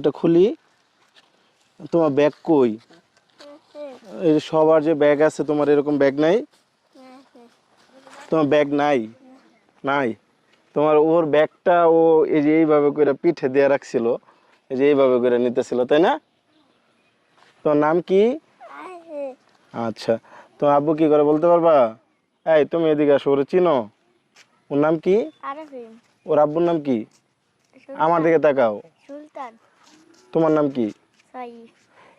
এটা খুলি। তোমার ব্যাগ কই? এই যে সবার যে ব্যাগ আছে তোমার এরকম ব্যাগ নাই? তোমার ব্যাগ নাই? নাই। তোমার ওর ব্যাগটা ও এই যে এইভাবে করে পিঠে দিয়ে রাখছিল, এই যে এইভাবে করে নিতেছিল, তাই না? তোমার নাম কি? আচ্ছা, তোমার আব্বু কি করে বলতে পারবা? এই তুমি এদিকে আসো, ওরে চিনো? ওর নাম কি? ওর আব্বুর নাম কি? আমার দিকে তাকাও। তোমার নাম কি?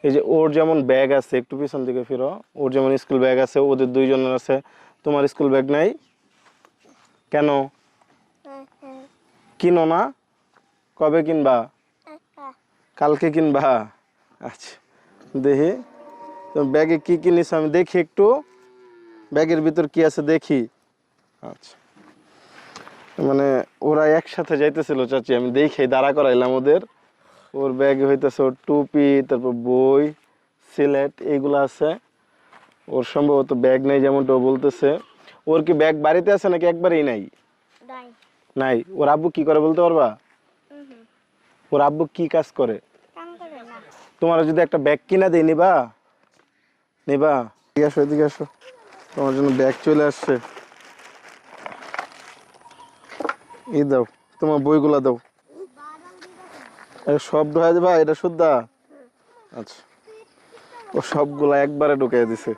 এই যে ওর যেমন ব্যাগ আছে, একটু পিছন দিকে ফিরো, ওর যেমন স্কুল ব্যাগ আছে, ওদের দুইজনের আছে, তোমার স্কুল ব্যাগ নাই কেন? কিনো না? কবে কিনবা? কালকে কিনবা? আচ্ছা, দেখি ব্যাগে কি কি নিছো আমি দেখি একটু, ব্যাগের ভিতর কি আছে দেখি। আচ্ছা, মানে ওরা একসাথে যাইতেছিল চাচি, আমি দেখে দাঁড়া করাইলাম ওদের। ওর ব্যাগে হইতেছে ওর টুপি, তারপর বই, সিলেট এইগুলো আছে। ওর সম্ভবত ব্যাগ নেই যেমনটা ও বলতেছে। ওর কি ব্যাগ বাড়িতে আছে নাকি একবারেই নাই? নাই। ওর আব্বু কি করে বলতে পারবা? ওর আব্বু কি কাজ করে? তোমার যদি একটা ব্যাগ কিনা দেই, নিবা? নিবা? এদিকে আসো, এদিকে আসো, তোমার জন্য ব্যাগ চলে আসছে। এই দাও, তোমার বইগুলা দাও। সব ঢুকাই দিবা? এটা শুদ্ধা? আচ্ছা, ও সবগুলা একবারে ঢুকাই দিছে।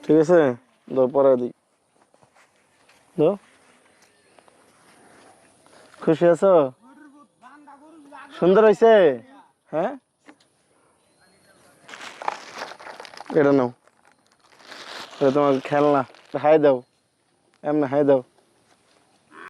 ঠিক আছে, দাও পরে দিই। দাও। খুশি আছো? সুন্দর হয়েছে? হ্যাঁ, এটা নাও, এটা তোমার খেলনা। হাই দাও, এমনি হাই দাও।